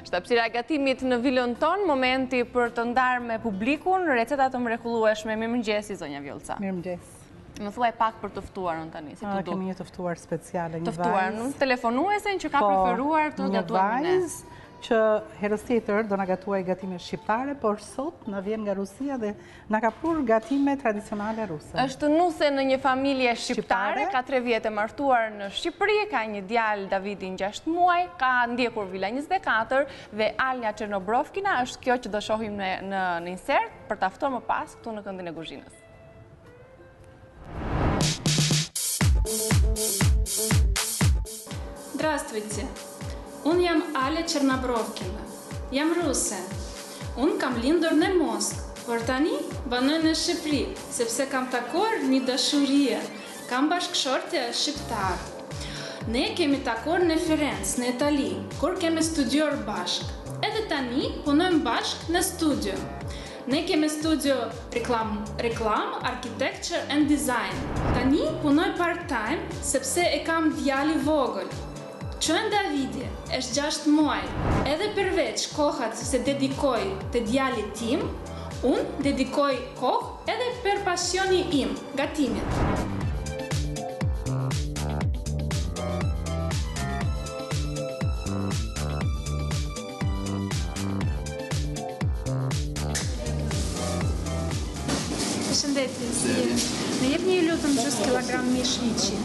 Shtapsira e gatimit në vilën tonë, momenti për të ndarë me publikun, receta të mrekullueshme. Mirëmëngjesi, zonja Vjollca. Mirëmëngjes. Më thuaj pak për të ftuarën tani, si të duk. Kemi një të ftuar speciale, një vajzë. Të ftuar, telefonuesen që ka preferuar të gatuar një vajzë që herës tjetër do na gatuaj gatime shqiptare, por sot na vjen nga Rusia dhe na ka prur gatime tradicionale ruse. Është nuse në një familje shqiptare, ka 3 vjet e martuar në Shqipëri, ka një djalë Davidin 6 muaj, ka ndjekur Villa 24 dhe Alja Çernobrovkina është kjo që do shohim në insert për ta ftuar më pas këtu në këndin e kuzhinës. Здравствуйте. Unë jam Ale Çernobrovkina. Jam ruse. Unë kam lindur në Moskë, por tani banoj në Shqipëri, sepse kam takuar një dashurie. Kam bashkëshortje shqiptar. Ne kemi takuar në Firenze, në Itali, kur kemi studiuar bashk. Edhe tani punojmë bashk në studio. Ne kemi studio reklam, architecture and design. Tani punoj part-time, sepse e kam djali vogël. Qënë Davidi, është 6 muaj, edhe përveç kohat se dedikoj të djalit tim, unë dedikoj kohë edhe për pasioni im, gatimit. Përshëndetje, më jep një lutëm 6 kilogram mish liçi.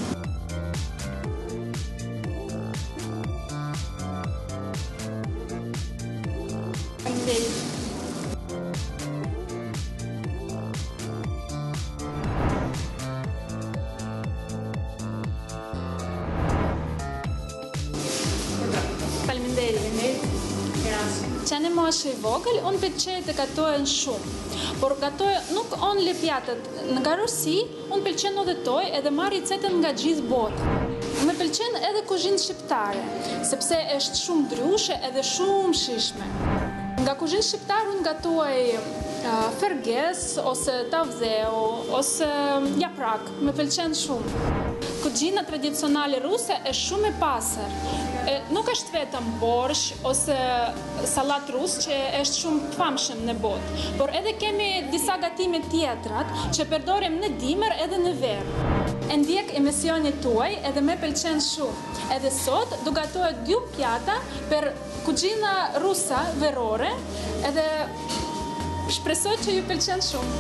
Që në moshë i vogël, unë pëlqej të gatohen shumë. Por gatoja nuk onë lepjatët. Nga Rusi, unë pëlqen edhe toj edhe marri recetën nga gjithë botë. Më pëlqen edhe kuzhinë shqiptare, sepse është shumë drushe edhe shumë shishme. Nga kuzhinë shqiptare unë gatuaj ferges, ose tavzeu, ose japrak. Më pëlqen shumë. Kuzhina tradicionale ruse është shumë e pasër. Nuk është vetëm borsh ose salat rus që është shumë të famshëm në botë, por edhe kemi disa gatime tjetrat që përdorim në dimër edhe në verë. E ndjek emisionit tuaj edhe me pëlqen shumë. Edhe sot do gatohet 2 pjata për kuzhina rusa verore edhe shpresoj që ju pëlqen shumë.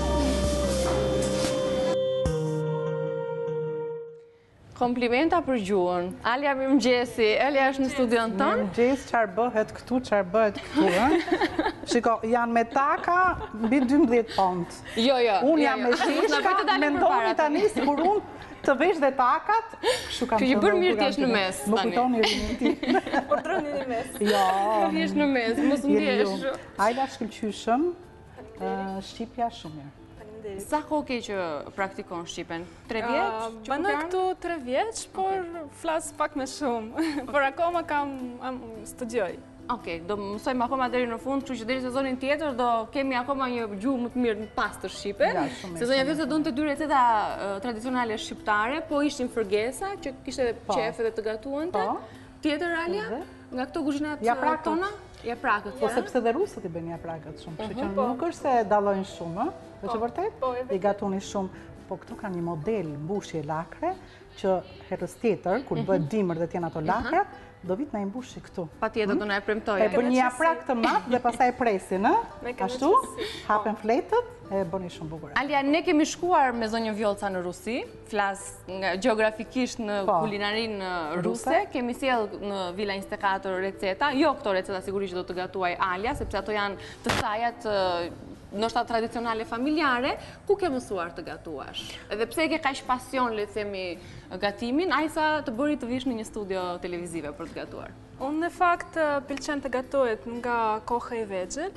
Komplimenta për gjuhën. Alja, mirëmëngjesi. Alja është në studion tonë. Mirëmëngjes, çfarë bëhet këtu, çfarë bëhet këtu. Shiko, janë me taka mbi 12 pont. Jo. Unë jam me shishka, mendoni tani sikur unë të vesh dhe takat. Që i bërë mirë t'jesh në mes. Më kujtoni rinin ti. Por troni në mes. Jo. T'jesh në mes, mos ndjesh. Ajla shkëlqyshëm, shqipja shumë mirë. Sa kohë ke që praktikon Shqipen? 3 vjeç? Banoj këtu 3 vjeç, por flas pak më shumë. Por akoma studioj. Okej, do mësojmë akoma deri në fund, kështu që deri sezonin tjetër do kemi akoma një gjuhë më të mirë në pastër shqipe. Sezonja vjetë donte 2 receta tradicionale shqiptare, po ishin fergesa, që kishte qef edhe të gatuante. Tjetër, Alja, nga këto kuzhinat tona? Japrakët. Po sepse dhe rusët i bëjnë japrakët shumë, kështu që nuk është se dallojnë shumë, veç e vërtet, i gatuni shumë, po këto kanë një model mbushje lakre, që herës tjetër, kur bëhet dimër dhe tjenë ato lakrat, do vit na i mbushi këtu. Patjetër do na e premtojë. E bën një japrak të madh dhe pastaj presin, ë? Ashtu, hapen fletët, e bëni shumë bukur. Alja, ne kemi shkuar me zonjën Vjollca në Rusi, flas gjeografikisht në kulinarinë ruse, kemi sjell në Villa 24 receta, jo këto receta sigurisht do të gatuaj Alja, sepse ato janë të sajat ndoshta tradicionale familjare, ku ke mësuar të gatuash? Edhe pse ke kaq pasion, le të themi, gatimin, ajsa të bëri të vish në një studio televizive për të gatuar? Unë në fakt pëlqen të gatohet nga koha e vegjël,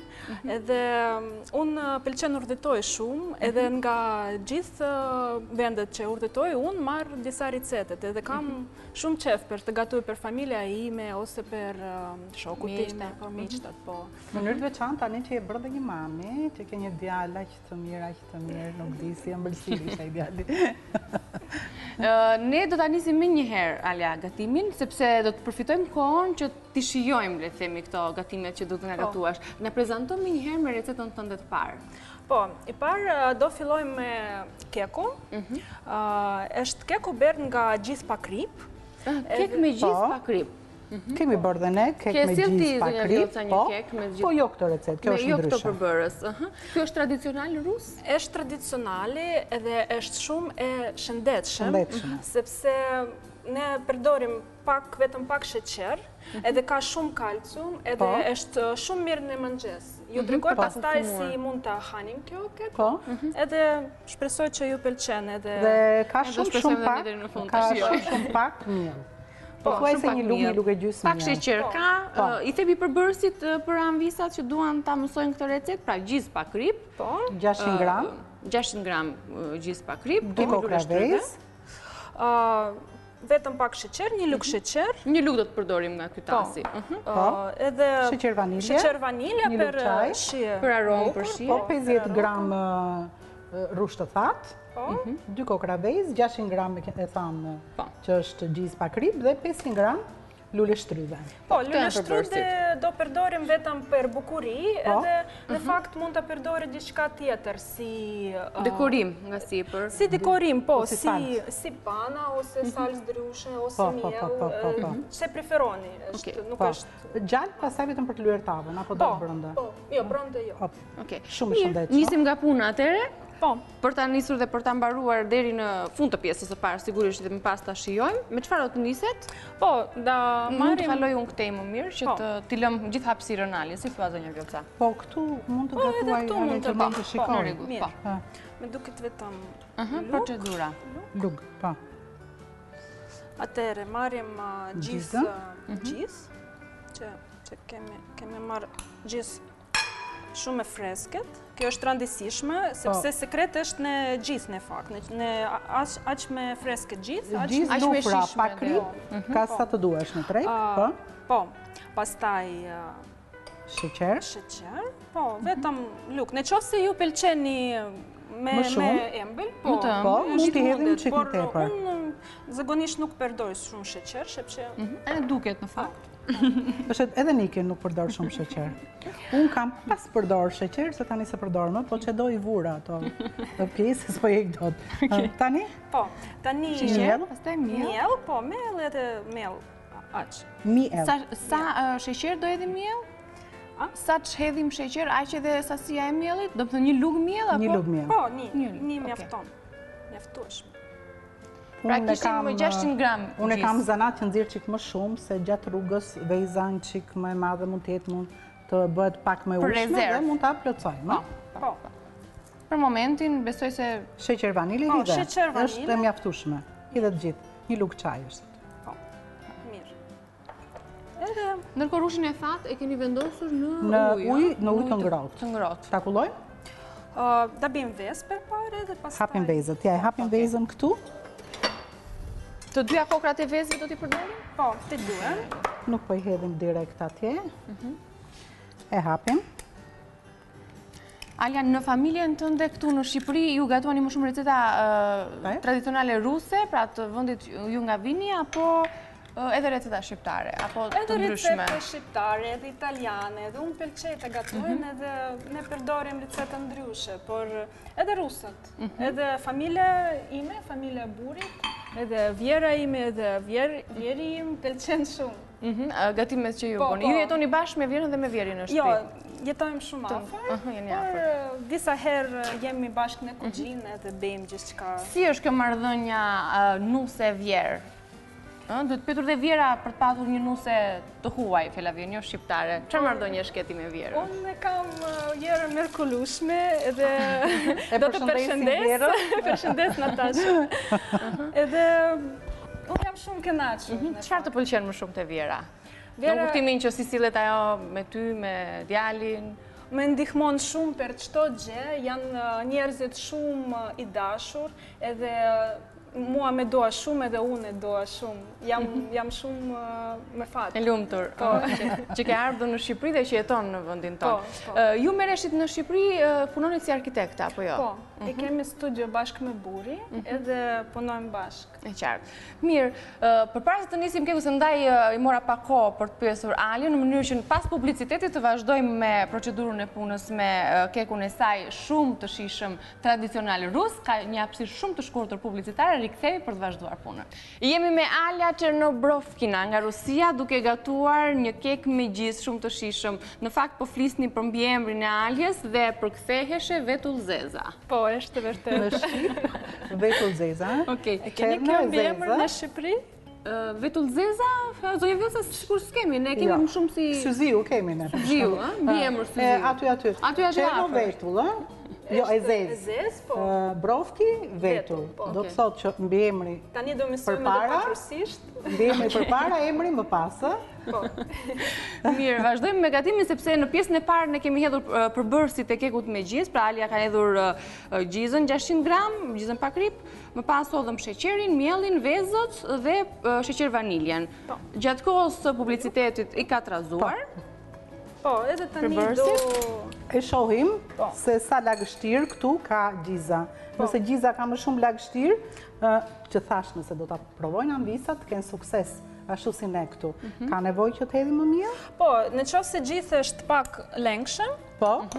edhe unë pëlqen urdhëtoj shumë, edhe nga gjithë vendet që urdhëtoj, unë marr disa recetet, edhe kam shumë qef për të gatuar për familja ime, ose për shokut time, për miqtat, po. Në mënyrë të veçantë tani që e bërë dhe një mami, që ke një djalë aq të mirë, nuk di si ëmbëlsiri ishte ai djali. Ne do ta nisim më një herë, Alja, gatimin, sepse do të përfitojmë kohën fillojmë që t'i shijojmë, le të themi, këto gatimet që do të nga gatuash. Na prezanto më njëherë me recetën tënde të parë. Po, I parë do fillojmë me keku. Është keku bërë nga gjith pa krip. Kek me gjith pa krip. Kemi bërë dhe ne, kek me gjith pa krip, po jo këtë recet, kjo është ndryshe. Me jo këto përbërës. Kjo është tradicional rus? Është tradicionali edhe është shumë e shëndetshëm, sepse ne përdorim vetëm pak sheqer, edhe ka shumë kalcium, edhe është shumë mirë në mëngjes. Ju tregoj pastaj si mund ta hanim kjo kek, edhe shpresoj që ju pëlqen edhe ka shumë pak miell. Po thuaj se një lugë e gjysmë. Pak sheqer ka, I thebi përbërësit për anvisat që duan ta mësojnë këtë recet, pra gjith pa krip, 600 gram, 600 gram gjith pa krip, 2 kokra vezë, vetëm pak sheqer, një lugë sheqer. Një lugë do të përdorim nga ky tasi. Edhe sheqer vanilje për shije. Për aromë për shije. Po 50 gram rusht të thatë. 2 kokra vezë, 600 gram e thamë që është gjith pa krip dhe 500 gram lule shtryve. Po, lule shtryve do përdorim vetëm për bukuri, edhe në fakt mund të përdori diçka tjetër, si... Dekorim nga sipër. Si dekorim, po, si pana, ose salz drushe, ose miell, që preferoni. Gjallë, pastaj vetëm për të lyer tavën, apo do brenda? Po, jo, brenda jo. Shumë shëndetshëm. Nisim nga puna atëre? Po. Për ta nisur dhe për ta mbaruar deri në fund të pjesës së parë, sigurisht dhe më pas ta shijojmë. Me çfarë do të niset? Po, da mund të kaloj unë këtej më mirë që t'i lëm gjithë hapësirën Alje, si thua zonja Vjoca. Po, këtu mund të gatuaj Alje që mund të shikoj. Po. Me duket vetëm lugë. Procedura. Lugë, po. Atëre marrim gjithë, që kemi marrë gjithë shumë e fresket. Kjo është rëndësishme, sepse sekret është në gjithë në fakt. Aq me fresket gjithë, aq me shishme. Pa krip, ka sa të duash në treg, po? Po, pastaj sheqer. Po, vetëm luk. Në qoftë se ju pëlqeni me embël, po, mund t'i hedhim çik më tepër. Por unë zakonisht nuk përdor shumë sheqer, sepse duket në fakt. Është edhe Nike nuk përdor shumë sheqer. Unë kam pas përdor sheqer, se tani se përdor më, po që do I vura ato pjesë, s'po jek dot. Tani? Po, tani... Miell? Pastaj miell? Miell, po, miell edhe miell. Aq. Miell. Sa sheqer do hedhim miell? Sa që hedhim sheqer, aq edhe sasia e miellit? Do të thënë një lugë miell? Një lugë miell. Po, një mjafton. Mjaftueshëm. Pra kishim 600 gram gjith. Unë kam zanat që nxirr çik më shumë, se gjatë rrugës veza një çik më e madhe mund të bëhet pak më ushqim dhe mund ta plotësojmë. Po. Për momentin besoj se sheqer vanilje hidhe. Është e mjaftueshme. Hidhe të gjithë. Një lugë çaj është. Po. Mirë. Ndërkohë rushin e thatë e keni vendosur në ujë të ngrohtë. Ta kulloj? Da bëjmë vezë përpara dhe pastaj. Hapim vezët. Ja e hapim vezën këtu. Të dyja kokrat e vezëve do t'i përdorim? Po, të dyja. Nuk po I hedhim direkt atje. E hapim. Alja, në familjen tënde këtu në Shqipëri ju gatuani më shumë receta tradicionale ruse, pra të vendit ju nga vini, apo edhe receta shqiptare, apo të ndryshme? Edhe receta shqiptare, edhe italiane, edhe unë pëlqej të gatojnë, edhe ne përdorim receta ndryshe, por edhe rusët, edhe familja ime, familja burit, edhe vjera ime, edhe vjeri im pëlqen shumë. Gatimet që ju boni. Ju jetoni bashkë me vjerën dhe me vjerin në shtëpi? Jo, jetojmë shumë afër, por disa herë jemi bashkë në kuzhinë edhe bëjmë gjithçka. Si është kjo marrëdhënia nuse vjerë? Do të pyetur dhe vjera për të patur një nuse të huaj, fjalavion, jo shqiptare. Çfarë marrëdhënie shketi me vjerën? Unë kam vjerën mrekullueshme edhe do të përshëndes Natasha. Edhe unë jam shumë kënaqur. Çfarë të pëlqen më shumë te vjera? Në kuptimin që si sillet ajo me ty, me djalin? Me ndihmon shumë për çdo gjë, janë njerëzit shumë I dashur, edhe mua me doa shumë edhe unë e doa shumë. Jam shumë me fatë. E lumtur. Që ke ardhur në Shqipëri dhe që jeton në vendin tonë. Ju merreshit në Shqipëri punonit si arkitekta apo jo? Po, e kemi studio bashkë me burri edhe punojmë bashkë. E qartë. Mirë, përpara se të nisim keku se ndaj i mora pak kohë për të pyesur Alin, në mënyrë që pas publicitetit të vazhdojmë me procedurën e punës me kekun e saj shumë të shijshëm tradicional rus, ka një hapësirë shumë të shkurtër publicitare, rikthehemi për të vazhduar punën. Jemi me Alia Chernobrovkina nga Rusia, duke gatuar një kek me gjizë shumë të shijshëm. Në fakt po flisni për mbiemrin e Aljes dhe përktheheshe Vetull Zeza. Po, është vërtet. Vetull Zeza. Okej. E keni kjo mbiemër në Shqipëri? Vetull Zeza, zonja Vjosa, sikur s'kemi, ne kemi më shumë si... Syziu kemi ne. Syziu, mbiemër Syziu. Aty. Aty Çerno Vetull, jo, e Zez. Zez, po. Brovki, Vetull. Do të thotë që mbiemri Tani do mësojmë edhe pak rusisht. mbiemri përpara, emri më pas, Po. Mirë, vazhdojmë me gatimin sepse në pjesën e parë ne kemi hedhur përbërësit e kekut me gjizë, pra Alia ka hedhur gjizën 600 gram, gjizën pa krip, më pas hodhëm sheqerin, mielin, vezët dhe sheqer vaniljen. Gjatë kohës së publicitetit i ka trazuar. Po, edhe tani do... E shohim se sa lagështir këtu ka gjiza. Nëse gjiza ka më shumë lagështir, që thash nëse do të provojnë anvisat, të kenë sukses. Ashtu si ne këtu. Ka nevoj që të hedhim më mirë? Po, në qoftë se gjithë është pak lengshëm, pak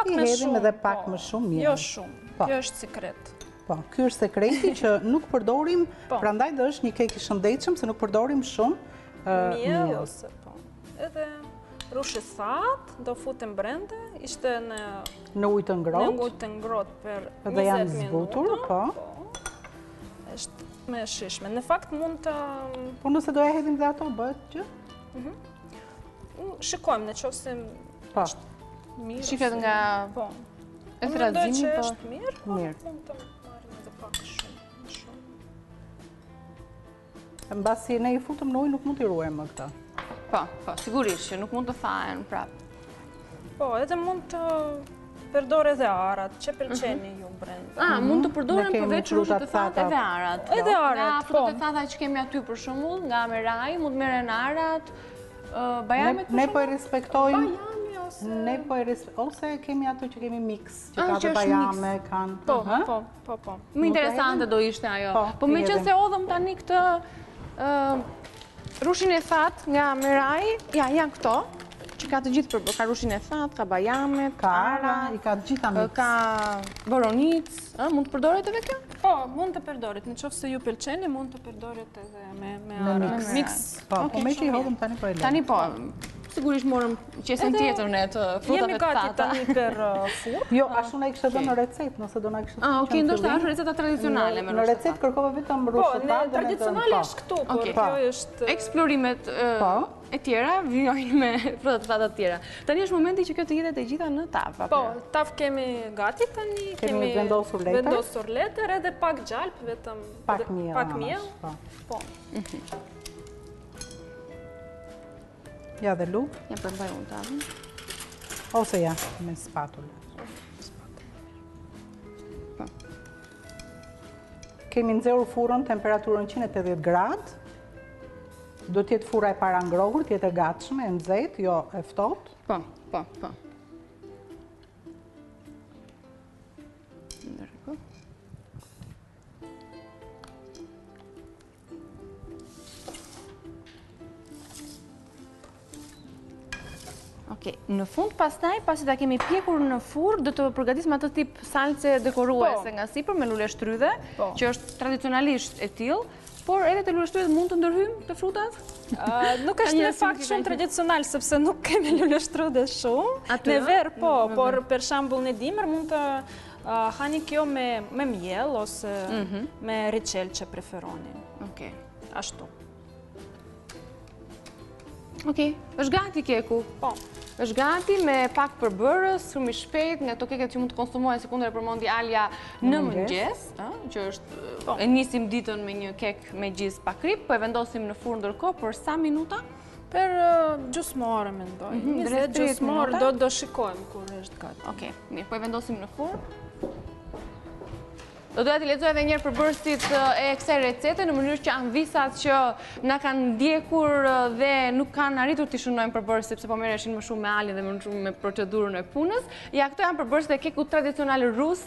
i më hedhim shumë. edhe pak më shumë mirë. Jo shumë, kjo është sekret. Po, ky është sekreti që nuk përdorim, prandaj dhe është një kek i shëndetshëm se nuk përdorim shumë miell ose po. Edhe rushë thatë, do futem brenda, ishte në ujë të ngrohtë. Në ujë të ngrohtë për 20 minuta. Dhe janë zbutur, po. Është me shishme. Në fakt mund të... Po nëse do e hedhim dhe ato, bëhet që? Shikojmë në qoftë se është mirë. Shifet nga... Po. E thrazimi, që po... është mirë, mirë. Mund të marim edhe pak shumë. Në basi ne i futëm në ujë, nuk mund t'i ruajmë më këta. Po, sigurisht që nuk mund të thahen prapë. Po, edhe mund të përdor edhe arat, që pëlqeni ju brenda. Mund të përdoren përveç rushit të thatë edhe arat. Edhe arat, po. Nga frutat e thata që kemi aty për shembull, nga meraj, mund merren arat, bajamet për shembull. Ne po e respektojmë. Ne po e respektojmë, ose kemi ato që kemi mix, që ka dhe bajame, kanë... Po. Më interesante do ishte ajo. Po me që se odhëm tani këtë rushin e thatë nga meraj, janë këto, që ka të gjithë për, ka rushin e thatë, ka bajamet, ka ara, i ka gjitha mix. Ka boronic, mund të përdoret edhe kjo? Po, mund të përdoret, në qoftë se ju pëlqeni, mund të përdoret edhe me ara. Mix. Po, me që i hodhëm tani po e lejmë. Tani po, sigurisht morëm qesën tjetër ne të frutave të thata. Jemi gati tani për furr. Jo, ashtu na i kishte dhënë në recetë, nëse do na kishte thënë. Okej, ndoshta është receta tradicionale me në recetë kërkova vetëm rushë të Po, tradicionale është këtu, por kjo është eksplorimet e tjera vijojnë me frutat të thata të tjera. Tani është momenti që kjo të jetet e gjitha në tavë. Po, tavë kemi gati tani, kemi vendosur letër edhe pak gjalp, vetëm pak miell. Po. Ja dhe luk. Ja përmbaj unë tavën. Ose ja, me spatulë. Kemi nxjerrur furrën temperaturën 180 gradë. Do t'jetë furra e para ngrohur, t'jetë e gatshme, e nxehtë, jo e ftohtë. Po. Okej, në fund pastaj, pasi ta kemi pjekur në furr, do të përgatisim atë tip salce dekoruese nga sipër me lule shtrydhe, që është tradicionalisht e tillë, por edhe te lule shtrydhe mund të ndërhyjmë të frutat? Nuk është në fakt shumë tradicional, sepse nuk kemi lule shtrydhe shumë. Në ver, po, por për shembull në dimër mund të hani kjo me miell ose me reçel që preferoni. Okej. Ashtu. Okej, është gati keku. Po. Është gati me pak përbërës, shumë i shpejt, nga to keket që mund të konsumohen sekundër e përmendi Alia në mëngjes, që është e nisim ditën me një kek me gjizë pa krip, po e vendosim në furrë ndërkohë për sa minuta? Per gjysmore mendoj. 20 gjysmore do shikojmë kur është gati. Okej, mirë, po e vendosim në furrë. Do doja t'i lexoj edhe një herë përbërësit e kësaj recete në mënyrë që anvisat që na kanë ndjekur dhe nuk kanë arritur t'i shënojnë përbërësit sepse po merreshin më shumë me alien dhe më shumë me procedurën e punës. Ja, këto janë përbërësit e kekut tradicional rus.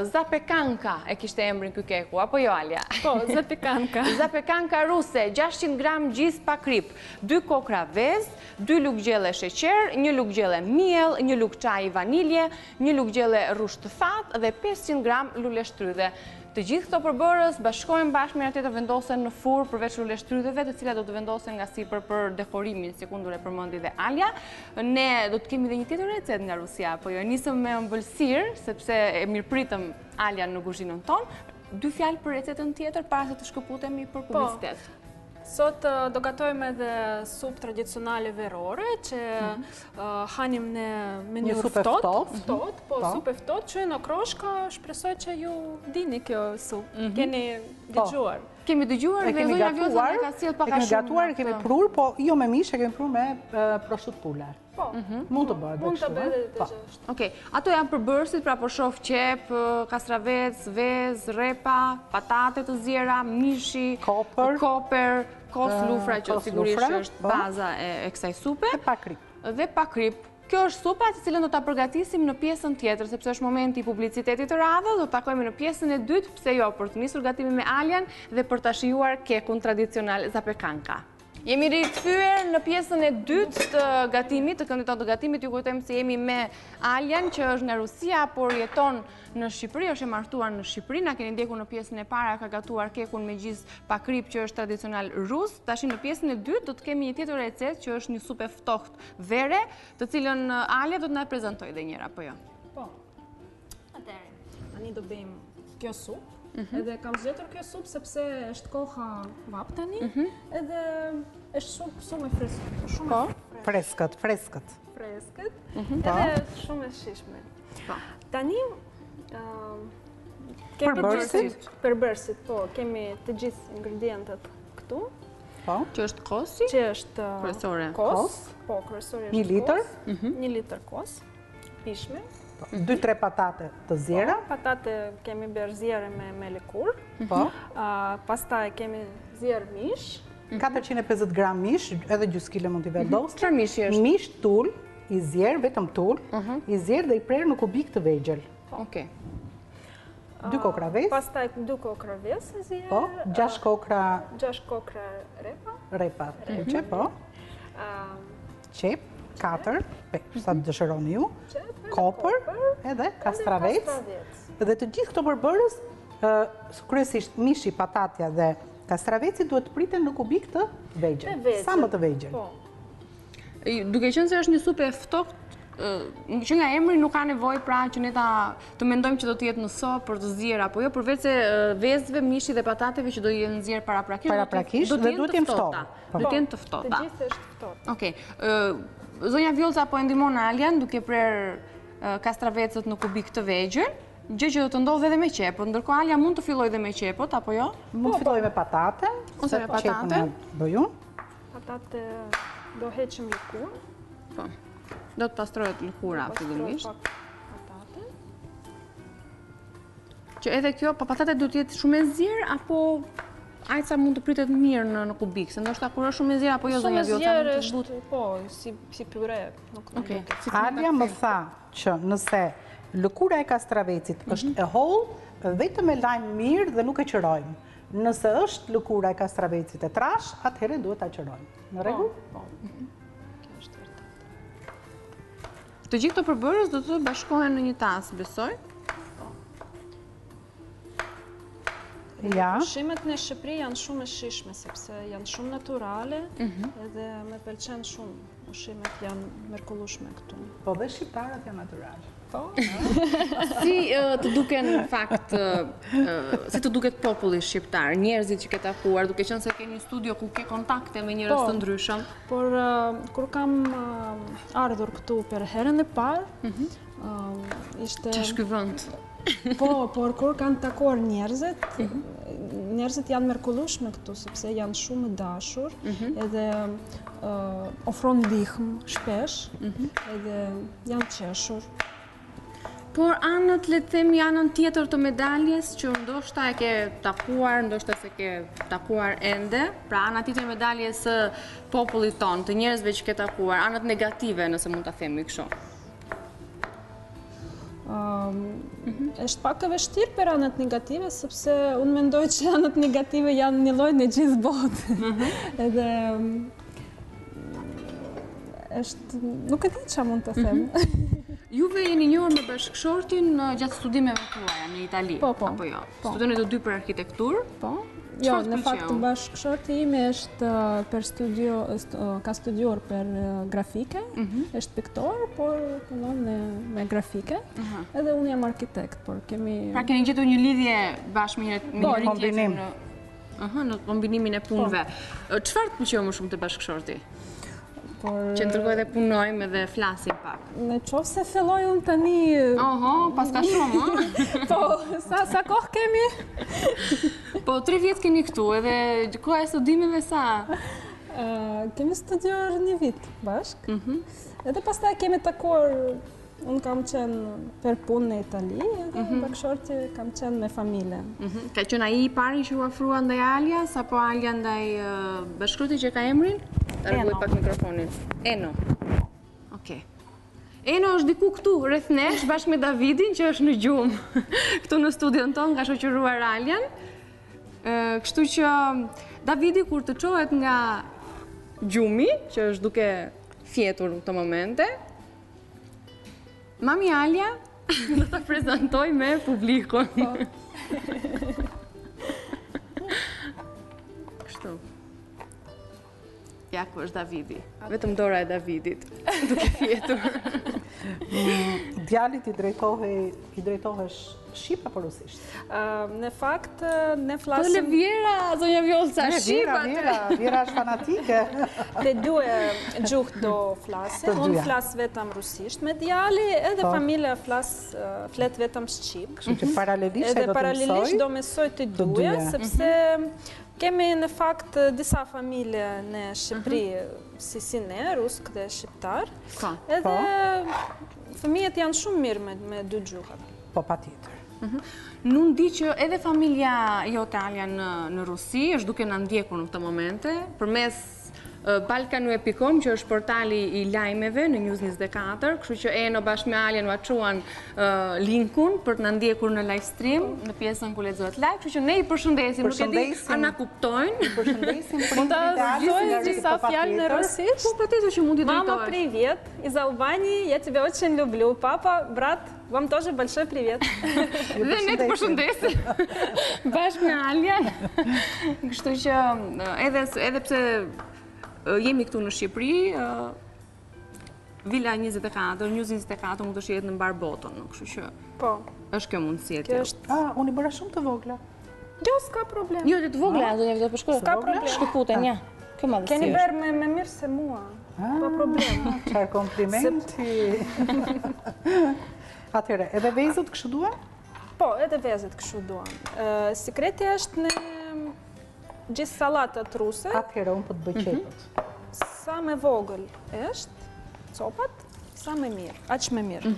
Zapekanka e kishte emrin ky keku, apo jo Alja? Po, zapekanka. Zapekanka ruse, 600 gram gjith pa krip, 2 kokra vezë, 2 lugë gjelle sheqer, 1 lugë gjelle miell, 1 lugë çaji vanilje, 1 lugë gjelle rrush të fat dhe 500 gram lule shtrydhe. Të gjithë këto përbërës bashkohen bashkë me tjetër vendosen në furrë përveç lule shtrydheve, të cilat do të vendosen nga sipër për dekorimin, si kundër e përmendi dhe Alja. Ne do të kemi edhe një tjetër recetë nga Rusia, po jo nisëm me ëmbëlsirë, sepse e mirëpritëm Aljan në kuzhinën tonë. 2 fjalë për recetën tjetër para se të shkëputemi për publicitet. Sot do gatojmë edhe supë tradicionale verore, që hanim në mënyrë ftohtë, po supë ftohtë, që në Okroshka shpresoj që ju dini kjo supë, keni dëgjuar. Kemi dëgjuar dhe zonja Vjosa ne ka sjell pak a shumë. Kemi gatuar, kemi prur, po jo me mish, e kemi prur me prosciutto pulle. Po, mund të bëhet. Mund të bëhet dhe gjithashtu. Okej, ato janë përbërësit, pra po shoh qep, kastravec, vezë, repa, patate të zjera, mishi, koper, kos lufra që sigurisht është baza e kësaj supe. Dhe pa krip. Kjo është supa të cilën do ta përgatisim në pjesën tjetër, sepse është momenti i publicitetit të radhës, do të takojmë në pjesën e dytë, pse jo, për të nisur gatimin me Aljan dhe për ta shijuar kekun tradicional zapekanka. Jemi rikthyer në pjesën e dytë të gatimit, të këndit të gatimit. Ju kujtojmë se jemi me Aljan, që është nga Rusia, por jeton në Shqipëri, është e martuar në Shqipëri. Na keni ndjekur në pjesën e parë, ka gatuar kekun me gjith pa krip, që është tradicional rus. Tash në pjesën e dytë do të kemi një tjetër recetë, që është një supë e ftohtë vere, të cilën Alja do të na prezantojë edhe një herë, apo jo? Po. Atëherë, tani do bëjmë kjo supë. Edhe kam zgjetur kjo supë sepse është koha vap tani, edhe është shumë e freskët. Po, freskët. Edhe shumë e shishme. Tani, përbërësit, po, kemi të gjithë ingredientet këtu. Po. Që është kosi? Që është kos. Po, kryesore është kos. 1 litër kos, pishme. 2-3 patate të zjera. Patate kemi bërë zjere me likur. Pastaj kemi zjerë mish. 450 gram mish, edhe gjys kile mund t'i vendosë. Çfarë mishi është? Mish tull, i zjerë, vetëm tull, i zjerë dhe i prerë në kubik të vegjël. Okej. 2 kokra vezë. Pastaj 2 kokra vezë e zjerë. Po, 6 kokra... 6 kokra repa. Repa, po. Qep. 4, sa të dëshironi ju, koper, edhe kastravec, dhe të gjithë këto përbërës, kryesisht mishi, patatja dhe kastraveci duhet të priten në kubik të vegjël, sa më të vegjël. Duke qenë se është një supë e ftohtë, që nga emri nuk ka nevojë pra që ne të mendojmë që do të jetë në sopë për të zjerë apo jo, përveç se vezëve, mishi dhe patateve që do jenë zjerë paraprakisht, dhe duhet jenë ftohta. Do të jenë të ftohta. Të gjithë është ftohtë. Okej. Zonja Vjosa po e ndihmon Aljan duke prerë kastravecët në kubik të vegjël, gjë që do të ndodhë edhe me qepët. Ndërkohë Alja mund të fillojë edhe me qepët, apo jo? Mund të fillojë me patate, ose me patate. Bëju. Patate do heqim lëkurë. Po. Do të pastrohet lëkura fillimisht. Patate. Që edhe kjo, patate do të jetë shumë e zjerë apo ajca mund të pritet mirë në kubik, se ndoshta kur është shumë e zjerë apo jo zonja Vjosa mund të zbutë. Po, si pyre. Alja më tha që nëse lëkura e kastravecit është e hollë, vetëm e lajmë mirë dhe nuk e qërojmë. Nëse është lëkura e kastravecit e trash, atëherë duhet ta qërojmë. Në rregull? Po. Kjo është vërtet. Të gjithë këto përbërës do të bashkohen në një tas, besoj. Ushimet në Shqipëri janë shumë e shishme, sepse janë shumë naturale, edhe me pëlqen shumë. Ushimet janë mrekullueshme këtu. Po dhe shqiptarët janë naturale. Po? Si të duken në fakt, si të duket populli shqiptar, njerëzit që ke takuar, duke qenë se ke një studio ku ke kontakte me njerëz të ndryshëm? Por kur kam ardhur këtu për herën e parë, ishte... Që është ky vend? Po, por kur kanë takuar njerëzit, njerëzit janë mrekullueshme këtu, sepse janë shumë dashur, edhe ofron ndihmë shpesh, edhe janë qeshur. Por anët, le të themi, anën tjetër të medaljes që ndoshta e ke takuar, ndoshta se ke takuar ende, pra ana tjetër e medaljes së popullit ton, të njerëzve që ke takuar, anët negative, nëse mund ta themi kështu. Është pak e vështirë për anët negative, sepse unë mendoj që anët negative janë një lloj në gjithë botë. Edhe nuk e di çfarë mund të them. Juve jeni njohur me bashkëshortin gjatë studimeve tuaja në Itali, apo jo? Studoni të dy për arkitekturë? Po. Jo, në fakt bashkëshorti ime është ka studiuar për grafike, është piktor, por punon me grafike, edhe unë jam arkitekt, por kemi... Pra keni gjetur një lidhje bashkë me njëri tjetrin në kombinimin e punëve. Çfarë të pëlqeu më shumë te bashkëshorti? Që ndërkohë edhe punojmë edhe flasim pak. Në qoftë se filloj unë tani... Oho, pas ka shumë, Po, sa kohë kemi? Po, 3 vjetë keni këtu, edhe koha e studimeve sa? Kemi studiuar 1 vit bashkë. Edhe pastaj kemi takuar, unë kam qenë për punë në Itali, edhe bashkëshorti kam qenë me familje. Ka qenë ai i pari që u ofrua ndaj Alias, apo Alia ndaj bashkëshortit që ka emrin? Rregulloj pak mikrofonin. Eno. Okej. Eno është diku këtu, rreth nesh, bashkë me Davidin, që është në gjumë këtu në studion tonë, ka shoqëruar Alian. Kështu që Davidi, kur të çohet nga gjumi, që është duke fjetur në këto momente, mami Alia do ta prezantoj me publikun. Kështu. Ja, ku është Davidi. Vetëm dora e Davidit, duke fjetur. Djalit i drejtohesh shqip apo rusisht? Në fakt, ne Po flasim... le Vjera, zonja Vjolca, shqip atë. Vjera është fanatike. Të dy gjuhë do flasim. Unë flas vetëm rusisht me djali, edhe familja flet vetëm shqip. Kështu që paralelisht Edhe paralelisht do mësoj të dyja, sepse kemi në fakt disa familje në Shqipëri, si ne, rusk dhe shqiptar, edhe fëmijët janë shumë mirë me 2 gjuhat. Po, patjetër. Nuk di që edhe familja jote Alia në Rusi është duke na ndjekur në këto momente, përmes Balkanu.com, që është portali i lajmeve në News 24, kështu që Eno bashkë me Alian u çuan linkun për të na ndjekur në live stream, në pjesën ku lexohet live, kështu që ne i përshëndesim, nuk e di a na kuptojnë. Përshëndesim Mund ta zgjojë disa fjalë në rusisht? Po, patjetër që mund t'i drejtohesh. Мама, привет! Из Албании, я тебя очень люблю. Папа, брат, вам тоже большой привет. Dhe ne të përshëndesim bashkë me Alian. Kështu që edhe pse jemi këtu në Shqipëri, Villa 24, News 24 mund të shihet në mbar botën, kështu që është kjo mundësi e tillë. Unë i bëra shumë të vogla. Jo, s'ka problem. Jo, të vogla, zonja Vjolca, po shkoj. S'ka problem. Shkëputen, ja. Kjo madhësi. Keni bërë me mirë se mua. Pa problem. Çfarë komplimenti. Atëherë, edhe vezët kështu duan? Po, edhe vezët kështu duan. Sekreti është në gjithë sallatat ruse. Atëherë, unë po të bëj qepët. Sa me vogël është copat, sa me mirë, aq me mirë.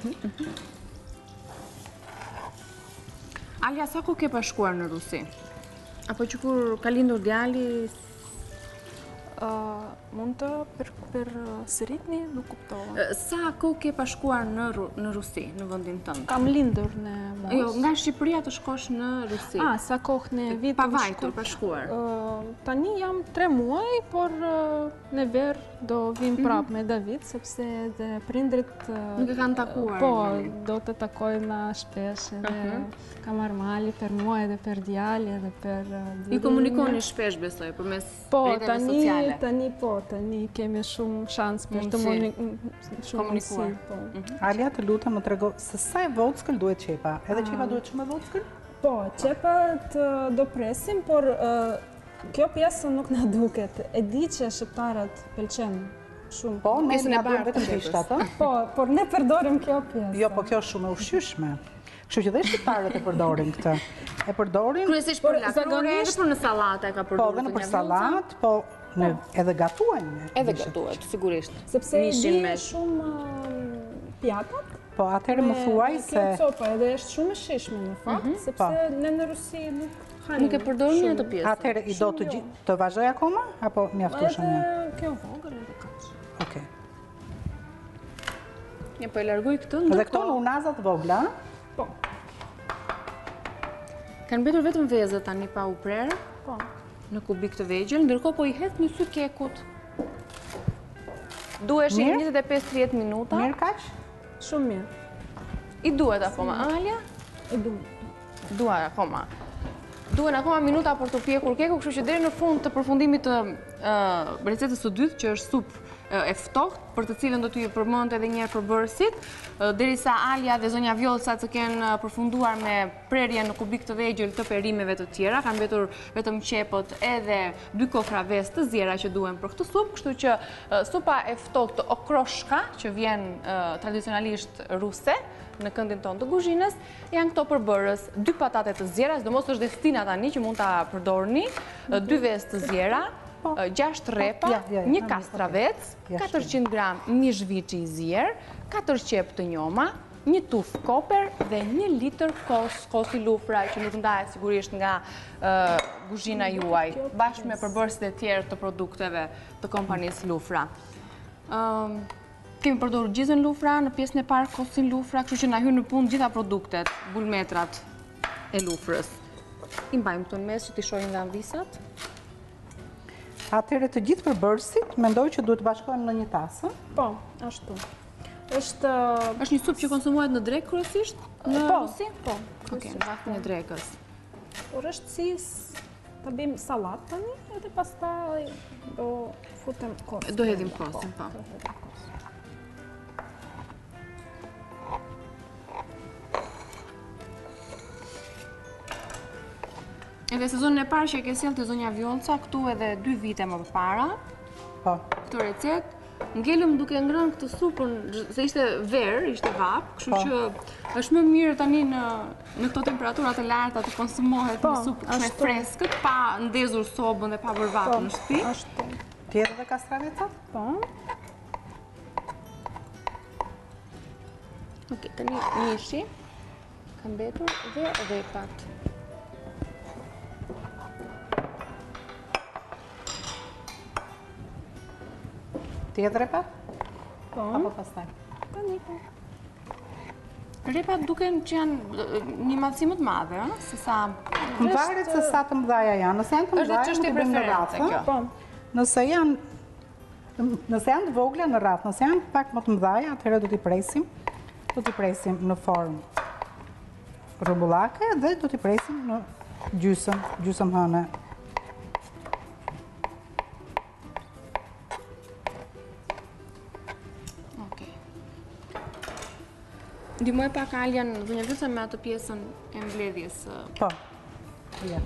Alia, sa ku ke bashkuar në Rusi? Apo që kur ka lindur djali? Mund të për sëritni, nuk kuptova. Sa kohë ke bashkuar në Rusi, në vendin tënd? Kam lindur në Mos. Jo, nga Shqipëria të shkosh në Rusi. Sa kohë në vit pavajtur, bashkuar. Tani jam 3 muaj, por në verë do vim prap me David, sepse edhe prindrit... Nuk e kanë takuar. Po, do të takojnë shpesh, edhe kam armali për mua, edhe për djali, edhe për... I komunikoni shpesh, besoj, përmes rrjeteve sociale. Tani kemi shumë shans për të komunikuar. Alia, të lutem më trego se sa e vockël duhet qepa? Edhe qepa duhet shumë e vockël? Po, qepat do presim, por kjo pjesë nuk na duket. E di që shqiptarët pëlqen shumë. Po, ne na duhet vetëm pishtat, ëh? Po, por ne përdorim kjo pjesë. Jo, po kjo është shumë e ushqyeshme. Kështu që dhe shqiptarët e përdorin këtë. E përdorin... Kryesisht për lakrore, edhe për në sallatë e ka përdorur. Po, edhe në për sallatë, po edhe gatuajnë. Edhe gatuajnë, sigurisht. Sepse e di shumë pjatat, Po, atëherë më thuaj se... Kjo copa edhe është shumë e shishme në fakt, sepse ne në Rusi nuk e përdorur një ato pjesë. Atëherë i do të vazhdoj akoma, apo mjaftueshëm një? Edhe kjo vogël edhe kaq. Okej. Një po e largoj këtë, Dhe këto në unazat vogla? Po. Kanë mbetur vetëm vezët tani pa u prerë. Po. Në kubik të vegjël, ndërkohë po i hedh një sy kekut. Duheshin 25-30 minuta. Mirë kaq? Shumë mirë. I duhet akoma, Alja? I duhet. Duhet akoma. Duhen akoma minuta për të pjekur keku, kështu që deri në fund të përfundimit të recetës së dytë, që është supë e ftohtë, për të cilën do t'ju përmend edhe një herë përbërësit, derisa Alja dhe zonja Vjollca të kenë përfunduar me prerjen në kubik të vegjël të perimeve të tjera, kanë mbetur vetëm qepët edhe 2 kofra ves të zjera që duhen për këtë supë, kështu që supa e ftohtë okroshka, që vjen tradicionalisht ruse, në këndin tonë të kuzhinës, janë këto përbërës, 2 patate të zjera, sidomos është destina tani që mund ta përdorni, 2 vezë të zjera, 6 rrepa, 1 kastravec, 400 gram mish viçi i zier, 4 qep të njoma, 1 tuf koper dhe 1 litër kosi lufra, që nuk ndahet sigurisht nga kuzhina juaj, bashkë me përbërësit e tjerë të produkteve të kompanisë Lufra. Kemi përdorur gjizën lufra, në pjesën e parë kosin lufra, kështu që na hyn në punë gjitha produktet, bulmetrat e lufrës. I mbajmë këtu në mes që t'i shohim dhe anvisat. Atëherë të gjithë përbërësit, mendoj që duhet bashkohen në një tasë. Po, ashtu. Është një supë që konsumohet në drekë kryesisht? Në Rusi? Po. Okej, në vaktin e drekës. Por është si ta bëjmë sallat tani, edhe pastaj do futem kosin. Do hedhim kosin, po. Edhe sezonën e parë që e ke sjellë te zonja Vjollca, këtu edhe 2 vite më përpara. Po. Këtë recetë ngelëm duke ngrënë këtë supën, se ishte verë, ishte vap, kështu që është më mirë tani në këto temperatura të larta të konsumohet një supë me freskët, pa ndezur sobën dhe pa bërë vapë në shtëpi. Ashtu. Tjetër edhe kastravecat? Po. Okej, tani mishi ka mbetur dhe rrepat. Tjetër repat? Po. Apo pastaj? Tani po. Rrepat duken që janë një madhësi më të madhe, se sa... Varet se sa të mëdhaja janë. Nëse janë të mëdhaja, nuk i bëjmë në rrafë. Po. Nëse janë të vogla në rrafë, nëse janë pak më të mëdhaja, atëherë do t'i presim. Do t'i presim në formë rrumbullake dhe do t'i presim në gjysmë hëne. Ndihmoj pak Aljan zonja Vjollca me atë pjesën e mbledhjes. Po. Ja.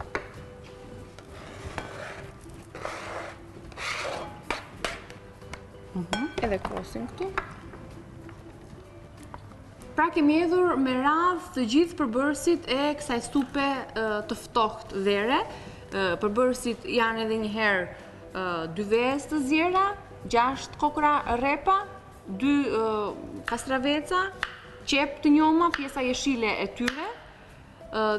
Edhe kosin këtu. Pra kemi hedhur me radhë të gjithë përbërësit e kësaj supe të ftohtë vere. Përbërësit janë edhe një herë 2 vezë të zjera, 6 kokra rrepa, 2 kastraveca, qep të njoma, pjesa jeshile e tyre,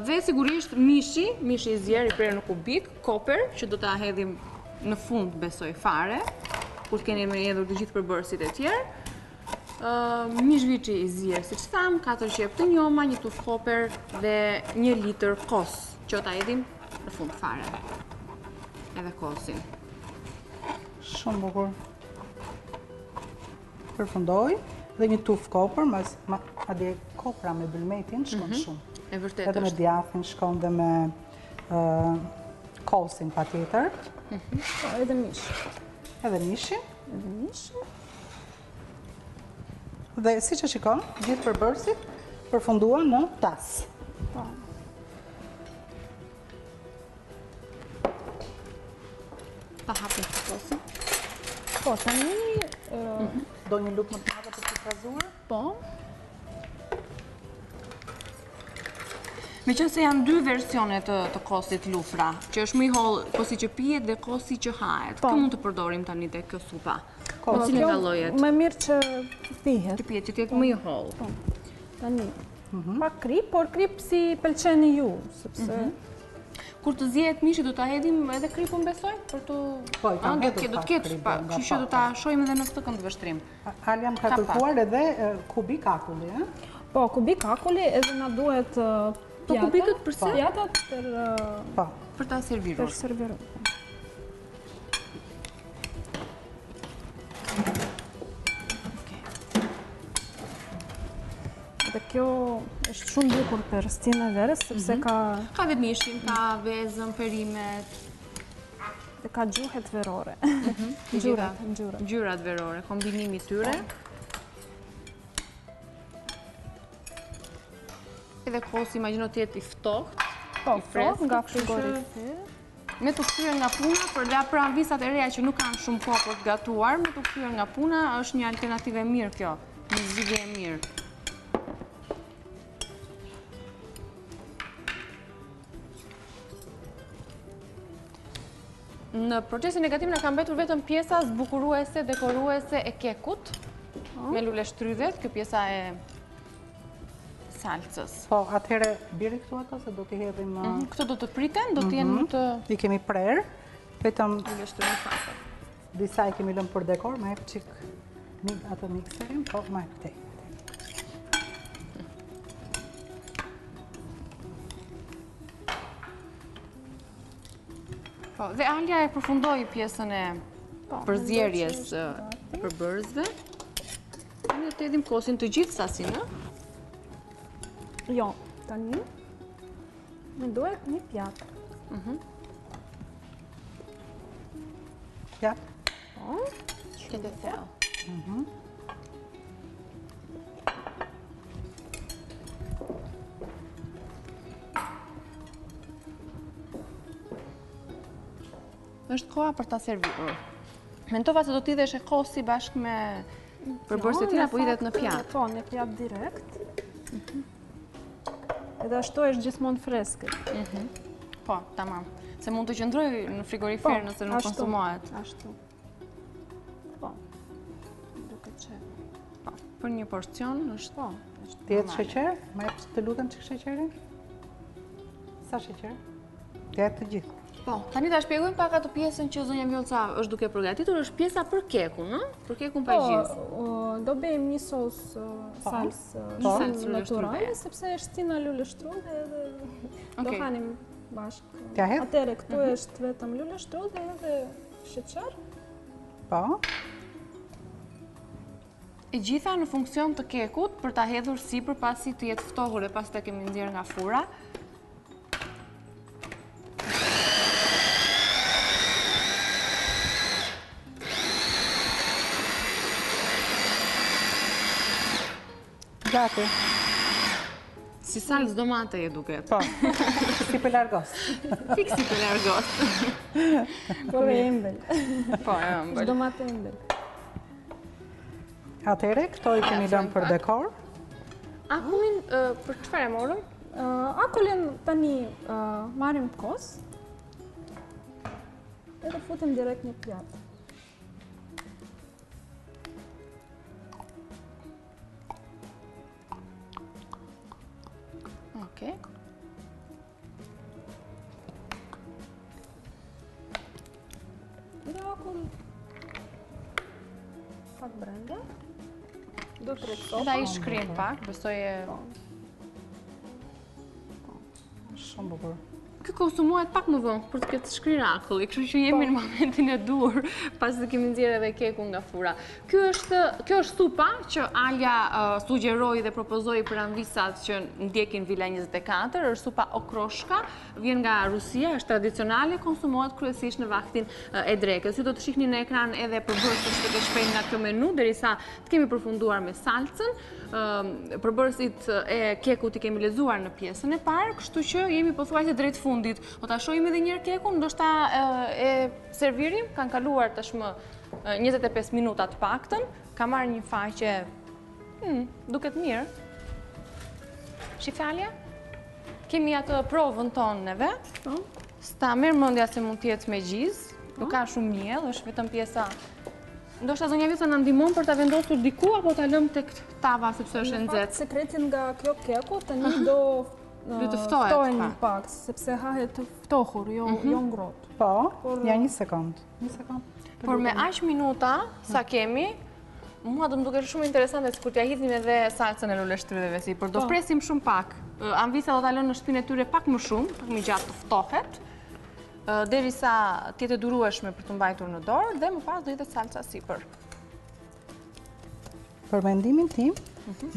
dhe sigurisht mishi i zjer i prerë në kubik, koper, që do ta hedhim në fund besoj fare, kur keni me hedhur të gjithë përbërësit e tjerë, mish viçi i zjer, siç tham, 4 qep të njoma, 1 tuf koper dhe 1 litër kos, që ta hedhim në fund fare. Edhe kosin. Shumë bukur. Përfundoj. Dhe 1 tuf kopër, madje kopra me bulmetin shkon shumë. E vërtetë është. Edhe me djathin shkon dhe me kosin patjetër. Edhe mish. Edhe mishin. Dhe siç e shikon, gjithë përbërësit përfunduan në tas. Ta hapim këtë kosin. Po, tani Do një lukë më të madhe për të frazuar? po. Meqense janë 2 versione të kosit lufra, që është më i holl kosi që pihet dhe kosi që hahet. Kë mund të përdorim tani tek kjo supa? Cilin nga llojet? Më mirë që pihet. Që pihet, që të jetë më i holl. tani. Pa krip, por krip si pëlqeni ju, sepse... Kur të zjehet mishi, do ta hedhim edhe kripun, besoj? Për të... Po, i kam hedhur do të ketë, kështu që do ta shojmë edhe në këtë këndvështrim. Alja më ka kërkuar edhe kubik akulli, Po, kubik akulli edhe na duhet pjata. Po, kubikët përse? Pjatat për ta serviruar. Për serviruar. Dhe kjo është shumë bukur për stin e verës, sepse ka... Ka dhe mishin, ka vezën, perimet... Dhe ka gjuhet verore. Ngjyrat verore, kombinimi tyre. Edhe kosi, imagjino të jetë i ftohtë, i freskët. Nga frigoriferi. Me të kthyer nga puna, për dhe pra visat e reja që nuk kanë shumë kohë për të gatuar, me të kthyer nga puna është një alternativë e mirë kjo, një zgjidhje e mirë. Në procesin negativ në kam mbetur vetëm pjesa zbukuruese, dekoruese e kekut, me lule shtrydhet, kjo pjesa e salcës. Po, atëhere biri këtu ato, se do t'i hedhim... Këto do të priten, do t'jenë më të... I kemi prerë, vetëm lule shtrydhet saktë. disa i kemi lënë për dekor, ma e qik atë mikserin, po, ma e këtej. Dhe Alja e përfundoi pjesën e përzierjes përbërësve. Ne të hedhim kosin të gjithë sasin, Jo, tani më duhet një pjatë. Pjatë? Po. Shkete thellë. Është koha për ta serviruar. Mendova se do t'i dhesh e kosi bashkë me përbërësit e tjera, po hidhet në pjatë. Po, në pjatë direkt. Edhe ashtu është gjithmonë freskët. Po, tamam. Se mund të qëndroj në frigorifer nëse nuk konsumohet. Ashtu. Po. Duke që. Po, për një porcion është... Po. Tjetë sheqer? Ma e të lutem që sheqerin? Sa sheqer? Tjetë të gjithë. Po, tani ta shpjegojmë pak atë pjesën që zonja Vjollca është duke përgatitur, është pjesa për kekun, ëh? Për kekun pa gjizë. Po, do bëjmë një sos salsë natyrale, sepse është stina lule shtrudhe edhe do hanim bashkë. Atëre këtu është vetëm lule shtrudhe edhe sheqer. Po. E gjitha në funksion të kekut për ta hedhur sipër pasi të jetë ftohur dhe pasi ta kemi nxjerrë nga fura. Gati. Si salsë domate je duket. Po, si pelargos. Fik si pelargos. Po e embel. Po e embel. Domate embel. Atëre, këto i kemi lënë për dekor. Akullin, për çfarë e morëm? Akullin tani marrim kos. Edhe futem direkt në pjatë. Okej. Dhe akull pak brenda. Do të rëtësofa. Edhe ai shkrim pak, besoj e... Shumë bukur. Kjo konsumohet pak më vonë për të këtë shkrirë akulli, kështu që jemi në momentin e dur, pas të kemi nxjerrë edhe kekun nga fura. Kjo është supa që Alja sugjeroi dhe propozoi për anvisat që ndjekin Vila 24, është supa okroshka, vjen nga Rusia, është tradicionale, konsumohet kryesisht në vaktin e drekës. Ju do të shihni në ekran edhe përbërësit që të shpejt nga kjo menu, derisa të kemi përfunduar me salcën. Përbërësit e kekut i kemi lezuar në pjesën e parë, kështu që jemi pothuajse drejt fundit. Do ta shohim edhe një herë kekun, ndoshta e servirim, kanë kaluar tashmë 25 minuta të paktën, ka marrë një faqe, duket mirë. Shifalja, kemi atë provën tonë neve, sta merr mendja se mund të jetë me gjizë, nuk ka shumë miell, është vetëm pjesa Ndoshta zonja Vjosa na ndihmon për ta vendosur diku apo ta lëm tek tava sepse është e nxehtë. Sekretin nga kjo keku tani do të ftohen pak, sepse hahet të ftohur, jo ngrohtë. Po, ja një sekond. Por me aq minuta sa kemi, mua do më duket shumë interesante sikur t'ja hidhnim edhe salcën e luleshtrydheve sipër. Do presim shumë pak. Anvisa do ta lënë në shtëpinë e tyre pak më shumë, pak më gjatë të ftohet. Derisa tjetë e durueshme për të mbajtur në dorë dhe më pas do hidhet salca sipër. Për mendimin tim,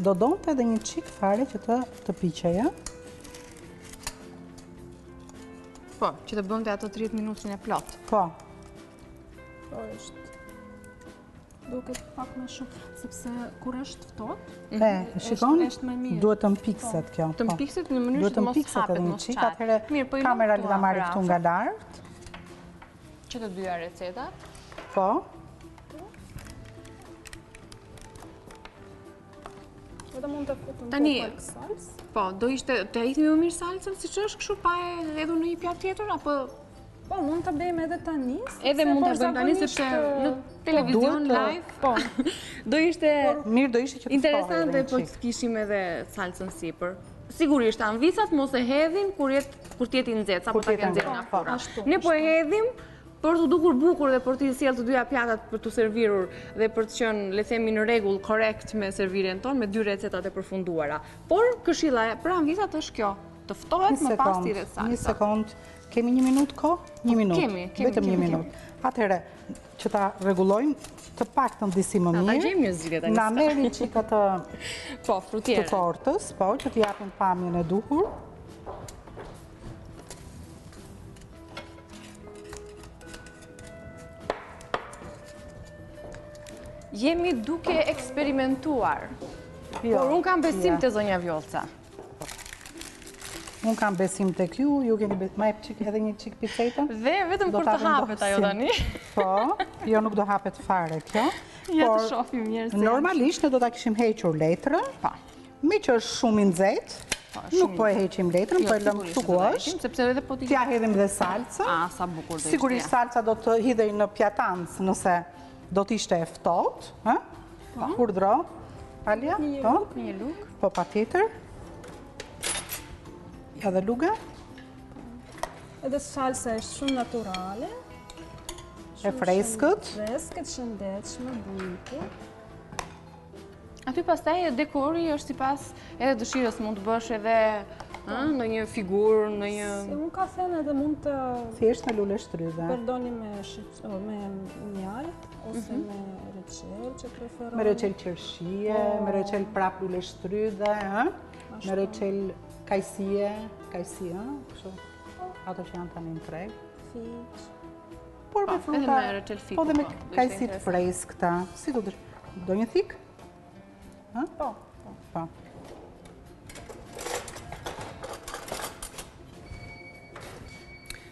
do donte edhe një çik fare që të piqeja. Po, që të bënte ato 30 minutin e plot. Po. Po është. Duket pak më shumë, sepse kur është ftohtë, shikon, është më mirë. duhet të mpikset kjo. Të mpikset në mënyrë që të mos hapet, mos çat. Atëherë kamera le ta marrë këtu nga lart. Që të dyja recetat. Po. Edhe mund të futem Tani, pak salcë. Po, do ishte të hidhni më mirë salcën siç është kështu pa e hedhur në një pjatë tjetër apo Po, mund të bëjmë edhe tani. Edhe mund të bëjmë tani sepse në televizion live, po. Do ishte mirë, do ishte që të interesante po të kishim edhe salcën sipër. Sigurisht, anvisat mos e hedhin kur t'jeti nxehtë, apo ta kenë nxehtë nga fora. Ne po e hedhim për të dukur bukur dhe për të sjellë të dyja pjatat për të servirur dhe për të qenë, le themi, në rregull korrekt me servirjen tonë me dy recetat e përfunduara. Por këshilla për anvisat është kjo, të ftohet më pas ti dhe salca. Një sekond. Kemi një minutë kohë? Një minutë. Kemi. Vetëm një minutë. Atëherë, që ta rregullojmë të paktën disi më mirë. Ta gjejmë një zgjidhje tani. Na merrin çika të frutierë. Të tortës, po, që të japin pamjen e duhur. Jemi duke eksperimentuar. Por unë kam besim te zonja Vjosa. Unë kam besim të ju keni besim, ma e edhe një qik piceta? Dhe vetëm për të hapet ajo tani. Po, jo nuk do hapet fare kjo. Ja të shofim njerëz. Normalisht ne do ta kishim hequr letrën, me që është shumë i nxehtë, nuk po e heqim letrën, po e lëmë këtu ku është. T'ja hedhim dhe salca. Sa bukur do ishte. Sigurisht salca do të hidhej në pjatancë nëse do t'ishte e ftohtë. Urdhro, Alia? Një luk. Po, patjetër. Edhe luga. Edhe salsa është shumë naturale. E freskët. Freskët, shëndetshme, bukur. Aty pastaj dekori është sipas edhe dëshirës, mund të bësh edhe në një figurë, në një... Unë ka thënë edhe mund të... Thjesht në luleshtrydhe. Përdoni me mjalt, ose me reçel që preferon. Me reçel qershie, me reçel prap luleshtrydhe, me reçel kajsie, kështu, ato që janë tani në treg. Fiq. Por me fruta, edhe me reçel fiku. Po dhe me kajsit freskëta. Si do një thik? Po.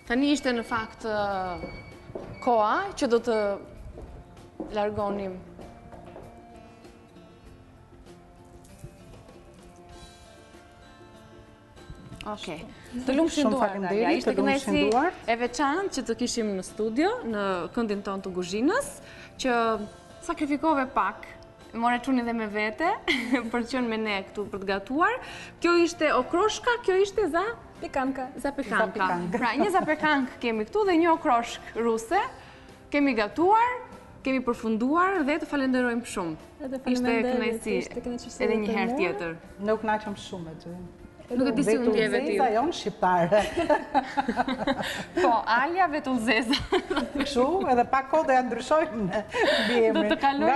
Tani ishte në fakt koha që do të largonim. Okej. Të lumë shënduar, Dalia. Ishte kënaqësi e veçantë që të kishim në studio, në këndin tonë të kuzhinës, që sakrifikove pak, more çunin dhe me vete, për të qenë me ne këtu për të gatuar. Kjo ishte okroshka, kjo ishte za pikanka. Za pikanka. Pra, një za pikank kemi këtu dhe një okroshk ruse. Kemi gatuar, kemi përfunduar dhe të falenderojmë shumë. Ishte kënaqësi edhe një herë tjetër. Ne u kënaqëm shumë me ty. Nuk e di si unë ndjeve ti. Zeza jonë shqiptare. Po, Alja vetë zeza. Kështu, edhe pak kohë do ja ndryshojmë në mbiemrin. Do të kaloj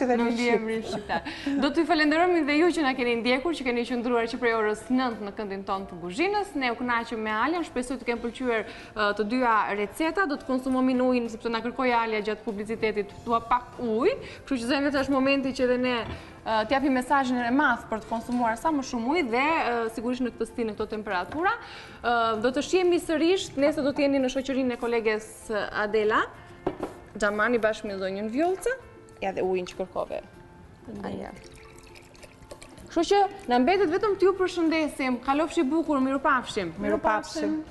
në mbiemrin shqiptar. Do t'ju falenderojmë dhe ju që na keni ndjekur, që keni qëndruar që prej orës 9 në këndin tonë të kuzhinës. Ne u kënaqëm me Alja, shpresoj të kemë pëlqyer të dyja receta. Do të konsumomin ujin sepse na kërkoi Alja gjatë publicitetit tua pak ujë. Kështu që zënë vetë është momenti që edhe ne t'japim mesazhin e madh për të konsumuar sa më shumë ujë dhe sigurisht në këtë stil, në këto temperatura. Do të shihemi sërish, nesër do të jeni në shoqërinë e koleges Adela Xhamani bashkë me zonjën Vjosa, ja dhe ujin që kërkove. Kështu që na mbetet vetëm t'ju përshëndesim. Kalofshi bukur, mirupafshim. Mirupafshim.